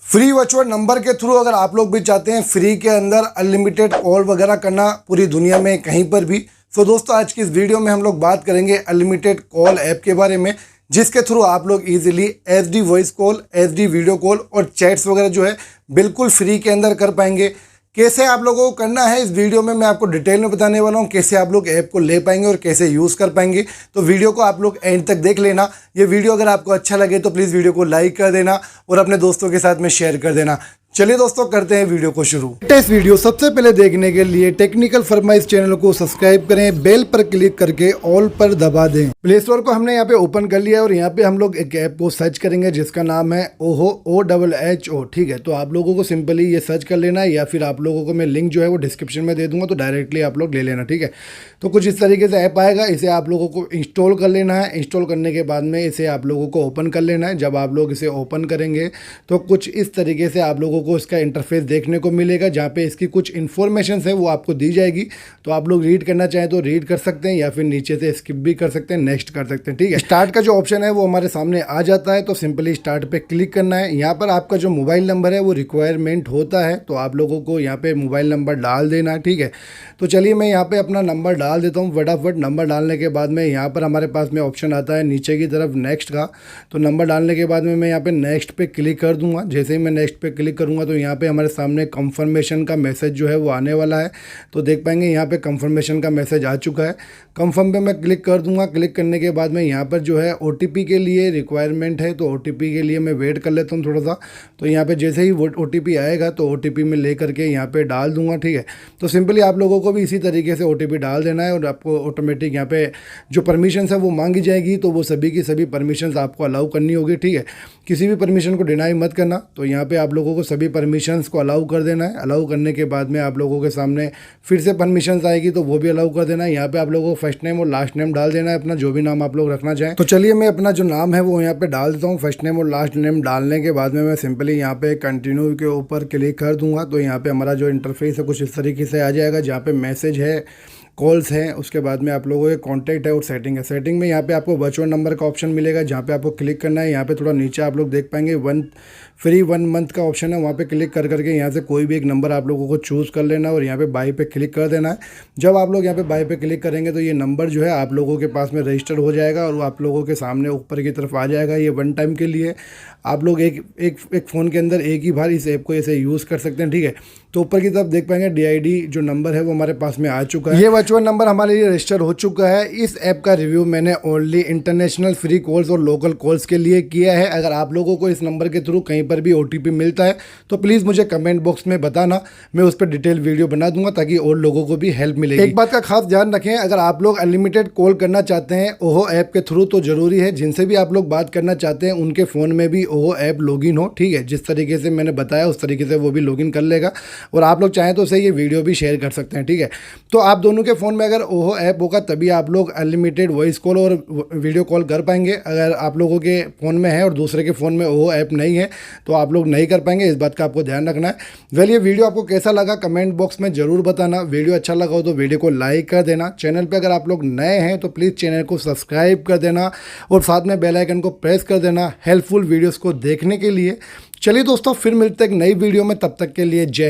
Free virtual number के through अगर आप लोग भी चाहते हैं फ्री के अंदर अनलिमिटेड कॉल वगैरह करना पूरी दुनिया में कहीं पर भी, तो दोस्तों आज की इस वीडियो में हम लोग बात करेंगे अनलिमिटेड कॉल ऐप के बारे में, जिसके थ्रू आप लोग easily HD voice call, HD video call और चैट्स वगैरह जो है बिल्कुल फ्री के अंदर कर पाएंगे। कैसे आप लोगों को करना है इस वीडियो में मैं आपको डिटेल में बताने वाला हूँ, कैसे आप लोग ऐप को ले पाएंगे और कैसे यूज़ कर पाएंगे। तो वीडियो को आप लोग एंड तक देख लेना। ये वीडियो अगर आपको अच्छा लगे तो प्लीज़ वीडियो को लाइक कर देना और अपने दोस्तों के साथ में शेयर कर देना। चलिए दोस्तों करते हैं वीडियो को शुरू। इस वीडियो सबसे पहले देखने के लिए टेक्निकल फरमाइश चैनल को सब्सक्राइब करें, बेल पर क्लिक करके ऑल पर दबा दें। प्ले स्टोर को हमने यहाँ पे ओपन कर लिया और यहाँ पे हम लोग एक ऐप को सर्च करेंगे जिसका नाम है ओहो OHO। ठीक है, तो आप लोगों को सिंपली ये सर्च कर लेना है या फिर आप लोगों को मैं लिंक जो है वो डिस्क्रिप्शन में दे दूंगा, तो डायरेक्टली आप लोग ले लेना। ठीक है, तो कुछ इस तरीके से ऐप आएगा, इसे आप लोगों को इंस्टॉल कर लेना है। इंस्टॉल करने के बाद में इसे आप लोगों को ओपन कर लेना है। जब आप लोग इसे ओपन करेंगे तो कुछ इस तरीके से आप लोगों को इसका इंटरफेस देखने को मिलेगा, जहाँ पे इसकी कुछ इन्फॉर्मेशन है वो आपको दी जाएगी। तो आप लोग रीड करना चाहें तो रीड कर सकते हैं या फिर नीचे से स्किप भी कर सकते हैं, नेक्स्ट कर सकते हैं। ठीक है, स्टार्ट का जो ऑप्शन है वो हमारे सामने आ जाता है, तो सिंपली स्टार्ट पे क्लिक करना है। यहाँ पर आपका जो मोबाइल नंबर है वो रिक्वायरमेंट होता है, तो आप लोगों को यहाँ पे मोबाइल नंबर डाल देना है। ठीक है, तो चलिए मैं यहाँ पे अपना नंबर डाल देता हूँ फटाफट। नंबर डालने के बाद में यहाँ पर हमारे पास में ऑप्शन आता है नीचे की तरफ नेक्स्ट का, तो नंबर डालने के बाद में मैं यहाँ पे नेक्स्ट पे क्लिक कर दूंगा। जैसे ही मैं नेक्स्ट पे क्लिक करूँगा तो यहाँ पे हमारे सामने कंफर्मेशन का मैसेज जो है वो आने वाला है, तो देख पाएंगे यहाँ पे कंफर्मेशन का मैसेज आ चुका है। कंफर्म पे मैं क्लिक कर दूंगा। क्लिक करने के बाद में यहाँ पर जो है OTP के लिए रिक्वायरमेंट है, तो OTP के लिए मैं वेट कर लेता हूँ थोड़ा सा। तो यहाँ पे जैसे ही वो OTP आएगा तो OTP में ले करके यहाँ पे डाल दूंगा। ठीक है, तो सिंपली आप लोगों को भी इसी तरीके से OTP डाल देना है और आपको ऑटोमेटिक यहाँ पे जो परमिशंस है वो मांगी जाएगी, तो वो सभी की सभी परमिशंस आपको अलाउ करनी होगी। ठीक है, किसी भी परमिशन को डिनाई मत करना। तो यहाँ पे आप लोगों को सभी परमिशंस को अलाउ कर देना है। अलाउ करने के बाद में आप लोगों के सामने फिर से परमिशंस आएगी, तो वो भी अलाउ कर देना है। यहाँ पे आप लोगों को फर्स्ट नेम और लास्ट नेम डाल देना है, अपना जो भी नाम आप लोग रखना चाहें। तो चलिए मैं अपना जो नाम है वो यहाँ पे डाल देता हूँ। फर्स्ट नेम और लास्ट नेम डालने के बाद में मैं सिंपली यहाँ पे कंटिन्यू के ऊपर क्लिक कर दूंगा। तो यहाँ पे हमारा जो इंटरफेस है कुछ इस तरीके से आ जाएगा, जहाँ पे मैसेज है, कॉल्स हैं, उसके बाद में आप लोगों के कॉन्टैक्ट है और सेटिंग है। सेटिंग में यहाँ पे आपको वर्चुअल नंबर का ऑप्शन मिलेगा, जहाँ पे आपको क्लिक करना है। यहाँ पे थोड़ा नीचे आप लोग देख पाएंगे फ्री 1 मंथ का ऑप्शन है, वहाँ पे क्लिक कर करके यहाँ से कोई भी एक नंबर आप लोगों को चूज़ कर लेना और यहाँ पे बाई पे क्लिक कर देना है। जब आप लोग यहाँ पे बाई पे क्लिक करेंगे तो ये नंबर जो है आप लोगों के पास में रजिस्टर हो जाएगा और वो आप लोगों के सामने ऊपर की तरफ आ जाएगा। ये 1 टाइम के लिए आप लोग एक फ़ोन के अंदर एक ही बार इस ऐप को ऐसे यूज़ कर सकते हैं। ठीक है, तो ऊपर की तरफ देख पाएंगे DID जो नंबर है वो हमारे पास में आ चुका है। ये वर्चुअल नंबर हमारे लिए रजिस्टर हो चुका है। इस ऐप का रिव्यू मैंने ओनली इंटरनेशनल फ्री कॉल्स और लोकल कॉल्स के लिए किया है। अगर आप लोगों को इस नंबर के थ्रू कहीं पर भी OTP मिलता है तो प्लीज़ मुझे कमेंट बॉक्स में बताना, मैं उस पर डिटेल वीडियो बना दूंगा ताकि और लोगों को भी हेल्प मिलेगी। एक बात का खास ध्यान रखें, अगर आप लोग अनलिमिटेड कॉल करना चाहते हैं ओहो ऐप के थ्रू तो ज़रूरी है जिनसे भी आप लोग बात करना चाहते हैं उनके फ़ोन में भी ओहो ऐप लॉगिन हो। ठीक है, जिस तरीके से मैंने बताया उस तरीके से वो भी लॉगिन कर लेगा और आप लोग चाहें तो उसे ये वीडियो भी शेयर कर सकते हैं। ठीक है, तो आप दोनों के फ़ोन में अगर ओहो ऐप होगा तभी आप लोग अनलिमिटेड वॉइस कॉल और वीडियो कॉल कर पाएंगे। अगर आप लोगों के फ़ोन में है और दूसरे के फ़ोन में ओहो ऐप नहीं है तो आप लोग नहीं कर पाएंगे, इस बात का आपको ध्यान रखना है। वेल, ये वीडियो आपको कैसा लगा कमेंट बॉक्स में ज़रूर बताना। वीडियो अच्छा लगा हो तो वीडियो को लाइक कर देना। चैनल पे अगर आप लोग नए हैं तो प्लीज़ चैनल को सब्सक्राइब कर देना और साथ में बेल आइकन को प्रेस कर देना हेल्पफुल वीडियोज़ को देखने के लिए। चलिए दोस्तों फिर मिलते हैं एक नई वीडियो में, तब तक के लिए जय।